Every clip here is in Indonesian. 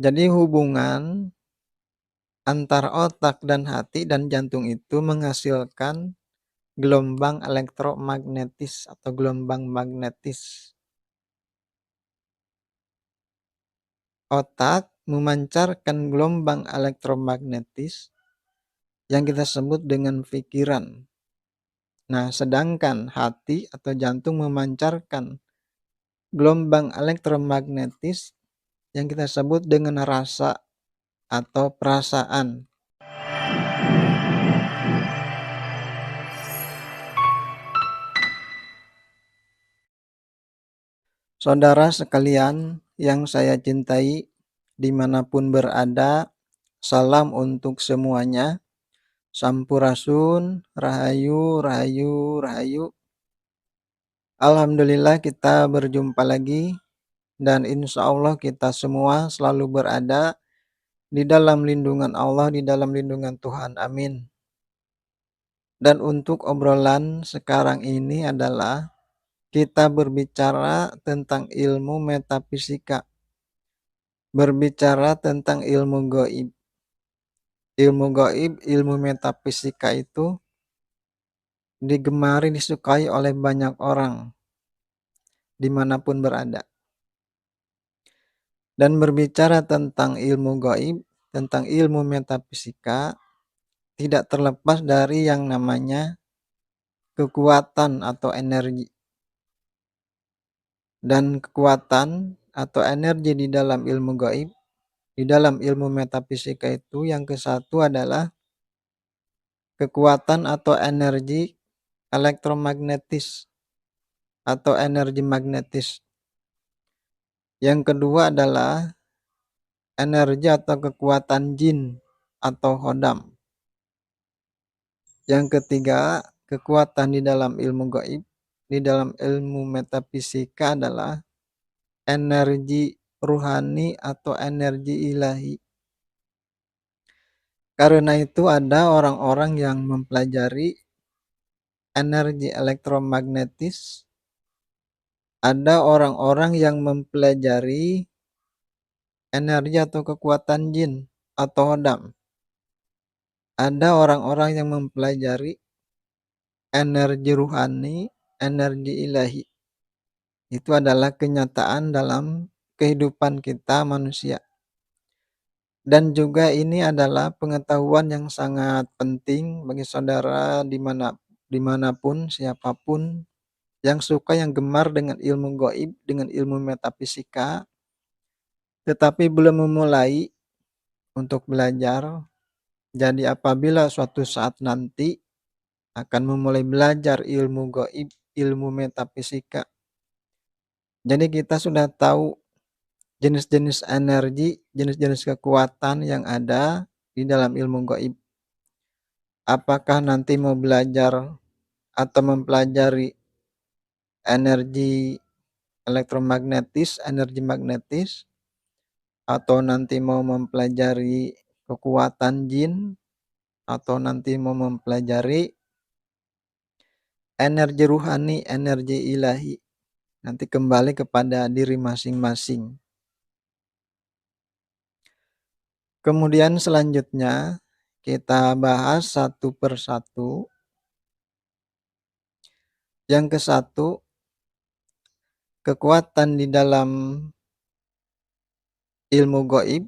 Jadi hubungan antara otak dan hati dan jantung itu menghasilkan gelombang elektromagnetis atau gelombang magnetis. Otak memancarkan gelombang elektromagnetis yang kita sebut dengan pikiran. Nah, sedangkan hati atau jantung memancarkan gelombang elektromagnetis yang kita sebut dengan rasa atau perasaan. Saudara sekalian yang saya cintai, dimanapun berada, salam untuk semuanya. Sampurasun, rahayu, rahayu, rahayu. Alhamdulillah kita berjumpa lagi dan insya Allah kita semua selalu berada di dalam lindungan Allah, di dalam lindungan Tuhan. Amin. Dan untuk obrolan sekarang ini adalah kita berbicara tentang ilmu metafisika, berbicara tentang ilmu gaib. Ilmu gaib, ilmu metafisika itu digemari, disukai oleh banyak orang dimanapun berada. Dan berbicara tentang ilmu gaib, tentang ilmu metafisika, tidak terlepas dari yang namanya kekuatan atau energi. Dan kekuatan atau energi di dalam ilmu gaib, di dalam ilmu metafisika itu yang ke-1 adalah kekuatan atau energi elektromagnetis atau energi magnetis. Yang kedua adalah energi atau kekuatan jin atau hodam. Yang ketiga, kekuatan di dalam ilmu gaib, di dalam ilmu metafisika adalah energi ruhani atau energi ilahi. Karena itu ada orang-orang yang mempelajari energi elektromagnetis, ada orang-orang yang mempelajari energi atau kekuatan jin atau hodam. Ada orang-orang yang mempelajari energi ruhani, energi ilahi. Itu adalah kenyataan dalam kehidupan kita manusia. Dan juga ini adalah pengetahuan yang sangat penting bagi saudara dimanapun, siapapun yang suka, yang gemar dengan ilmu gaib, dengan ilmu metafisika, tetapi belum memulai untuk belajar. Jadi apabila suatu saat nanti akan memulai belajar ilmu gaib, ilmu metafisika, jadi kita sudah tahu jenis-jenis energi, jenis-jenis kekuatan yang ada di dalam ilmu gaib. Apakah nanti mau belajar atau mempelajari energi elektromagnetis, energi magnetis, atau nanti mau mempelajari kekuatan jin, atau nanti mau mempelajari energi ruhani, energi ilahi. Nanti kembali kepada diri masing-masing. Kemudian selanjutnya kita bahas satu persatu. Yang ke-1, kekuatan di dalam ilmu gaib,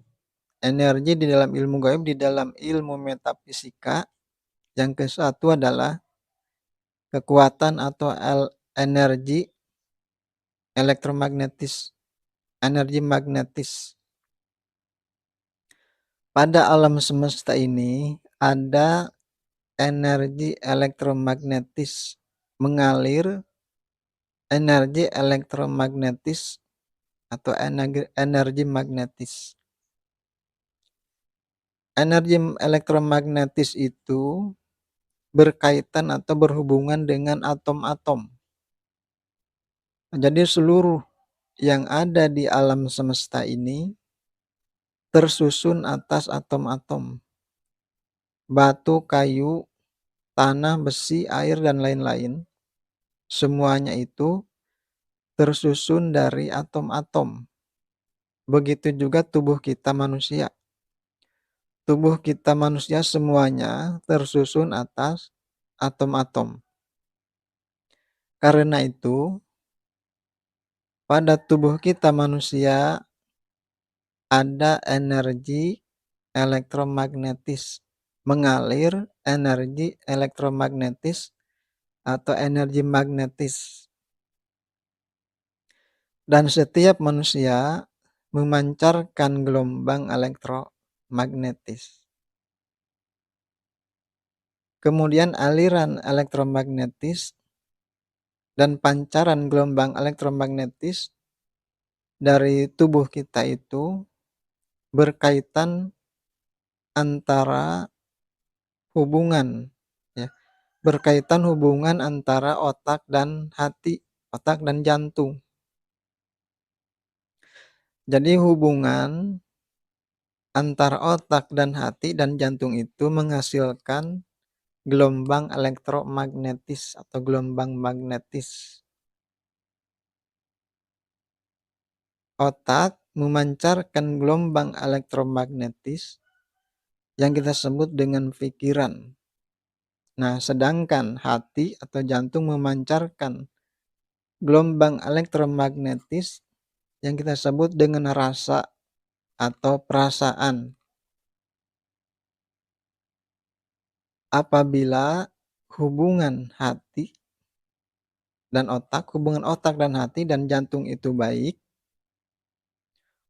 energi di dalam ilmu gaib, di dalam ilmu metafisika. Yang ke-1 adalah kekuatan atau energi elektromagnetis, energi magnetis. Pada alam semesta ini ada energi elektromagnetis mengalir, energi elektromagnetis atau energi magnetis. Energi elektromagnetis itu berkaitan atau berhubungan dengan atom-atom. Jadi seluruh yang ada di alam semesta ini tersusun atas atom-atom. Batu, kayu, tanah, besi, air, dan lain-lain. Semuanya itu tersusun dari atom-atom. Begitu juga tubuh kita manusia. Tubuh kita manusia semuanya tersusun atas atom-atom. Karena itu, pada tubuh kita manusia ada energi elektromagnetis, mengalir energi elektromagnetis atau energi magnetis. Dan setiap manusia memancarkan gelombang elektromagnetis. Kemudian aliran elektromagnetis dan pancaran gelombang elektromagnetis dari tubuh kita itu berkaitan antara hubungan, ya, berkaitan hubungan antara otak dan hati, otak dan jantung. Jadi hubungan antara otak dan hati dan jantung itu menghasilkan gelombang elektromagnetis atau gelombang magnetis. Otak memancarkan gelombang elektromagnetis yang kita sebut dengan pikiran. Nah, sedangkan hati atau jantung memancarkan gelombang elektromagnetis yang kita sebut dengan rasa atau perasaan. Apabila hubungan hati dan otak, hubungan otak dan hati dan jantung itu baik,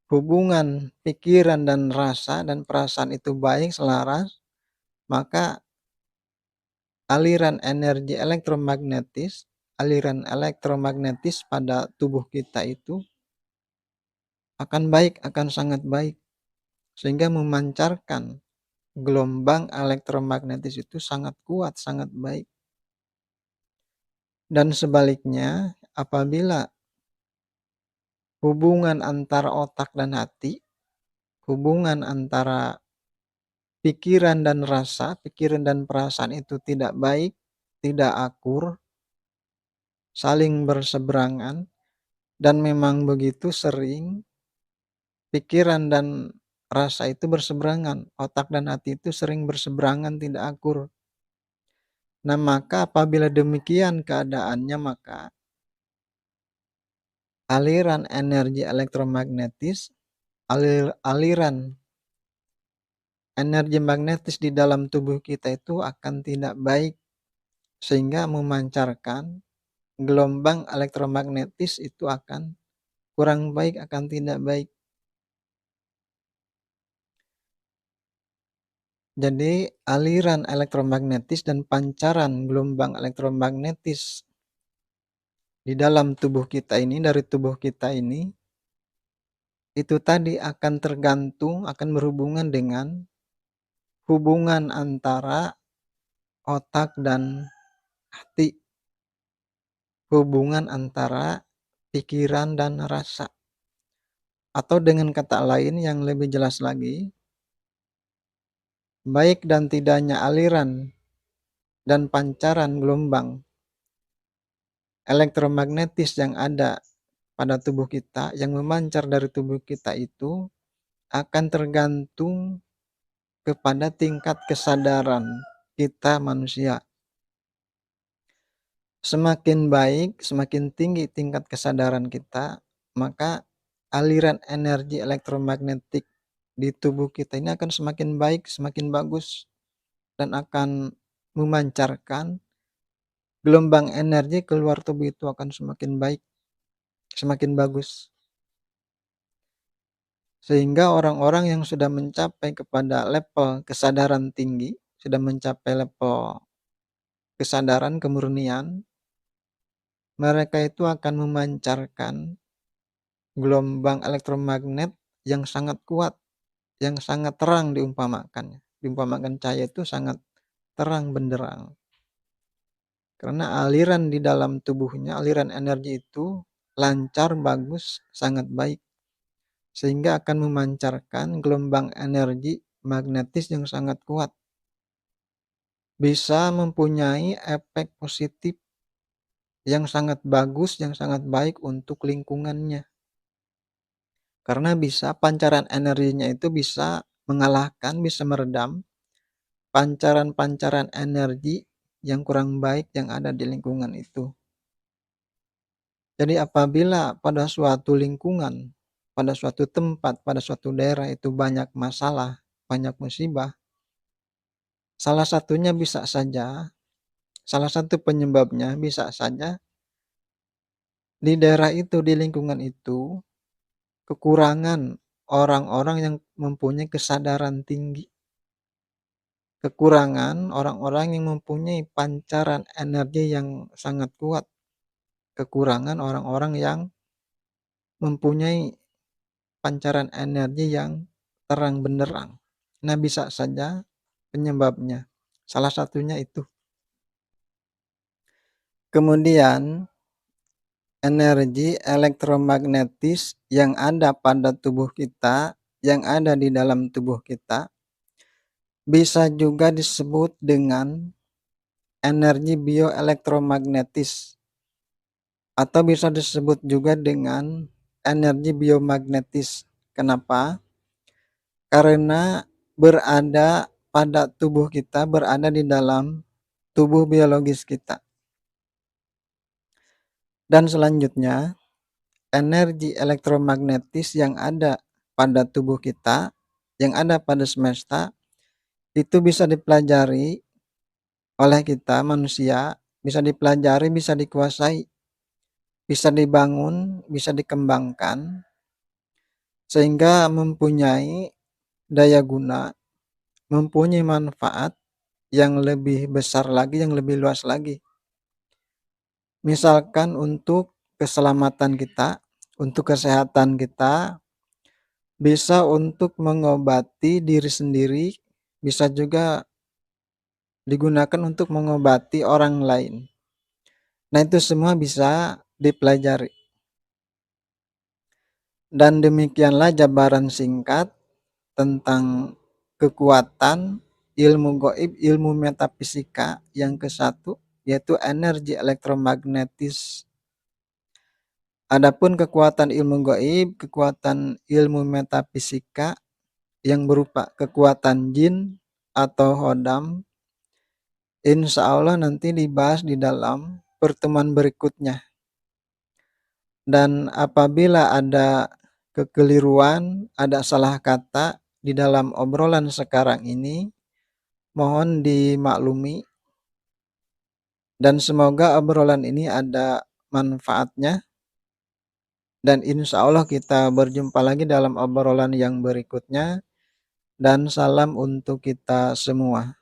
hubungan pikiran dan rasa dan perasaan itu baik, selaras, maka aliran elektromagnetis pada tubuh kita itu akan baik, akan sangat baik, sehingga memancarkan gelombang elektromagnetis itu sangat kuat, sangat baik. Dan sebaliknya, apabila hubungan antara otak dan hati, hubungan antara pikiran dan rasa, pikiran dan perasaan itu tidak baik, tidak akur, saling berseberangan, dan memang begitu sering pikiran dan rasa itu berseberangan, otak dan hati itu sering berseberangan, tidak akur. Nah, maka apabila demikian keadaannya, maka aliran energi elektromagnetis, aliran energi magnetis di dalam tubuh kita itu akan tidak baik, sehingga memancarkan gelombang elektromagnetis itu akan kurang baik, akan tidak baik. Jadi aliran elektromagnetis dan pancaran gelombang elektromagnetis di dalam tubuh kita ini, dari tubuh kita ini, itu tadi akan tergantung, akan berhubungan dengan hubungan antara otak dan hati, hubungan antara pikiran dan rasa. Atau dengan kata lain yang lebih jelas lagi, baik dan tidaknya aliran dan pancaran gelombang elektromagnetis yang ada pada tubuh kita, yang memancar dari tubuh kita itu akan tergantung kepada tingkat kesadaran kita manusia. Semakin baik, semakin tinggi tingkat kesadaran kita, maka aliran energi elektromagnetik di tubuh kita ini akan semakin baik, semakin bagus, dan akan memancarkan gelombang energi keluar tubuh itu akan semakin baik, semakin bagus. Sehingga orang-orang yang sudah mencapai kepada level kesadaran tinggi, sudah mencapai level kesadaran kemurnian, mereka itu akan memancarkan gelombang elektromagnet yang sangat kuat, yang sangat terang diumpamakan. Diumpamakan cahaya itu sangat terang benderang. Karena aliran di dalam tubuhnya, aliran energi itu lancar, bagus, sangat baik. Sehingga akan memancarkan gelombang energi magnetis yang sangat kuat. Bisa mempunyai efek positif yang sangat bagus, yang sangat baik untuk lingkungannya. karena bisa pancaran energinya itu bisa mengalahkan, bisa meredam pancaran-pancaran energi yang kurang baik yang ada di lingkungan itu. Jadi apabila pada suatu lingkungan, pada suatu tempat, pada suatu daerah itu banyak masalah, banyak musibah, salah satunya bisa saja, salah satu penyebabnya bisa saja di daerah itu, di lingkungan itu, kekurangan orang-orang yang mempunyai kesadaran tinggi, kekurangan orang-orang yang mempunyai pancaran energi yang sangat kuat, kekurangan orang-orang yang mempunyai pancaran energi yang terang benderang. Nah, bisa saja penyebabnya, salah satunya itu. Kemudian, energi elektromagnetis yang ada pada tubuh kita, yang ada di dalam tubuh kita, bisa juga disebut dengan energi bioelektromagnetis atau bisa disebut juga dengan energi biomagnetis. Kenapa? Karena berada pada tubuh kita, berada di dalam tubuh biologis kita. Dan selanjutnya, energi elektromagnetis yang ada pada tubuh kita, yang ada pada semesta, itu bisa dipelajari oleh kita manusia, bisa dipelajari, bisa dikuasai, bisa dibangun, bisa dikembangkan, sehingga mempunyai daya guna, mempunyai manfaat yang lebih besar lagi, yang lebih luas lagi. Misalkan untuk keselamatan kita, untuk kesehatan kita, bisa untuk mengobati diri sendiri, bisa juga digunakan untuk mengobati orang lain. Nah, itu semua bisa dipelajari. Dan demikianlah jabaran singkat tentang kekuatan ilmu gaib, ilmu metafisika yang ke-1, yaitu energi elektromagnetis. Adapun kekuatan ilmu gaib, kekuatan ilmu metafisika yang berupa kekuatan jin atau hodam, insya Allah nanti dibahas di dalam pertemuan berikutnya. Dan apabila ada kekeliruan, ada salah kata di dalam obrolan sekarang ini, mohon dimaklumi, dan semoga obrolan ini ada manfaatnya, dan insya Allah kita berjumpa lagi dalam obrolan yang berikutnya, dan salam untuk kita semua.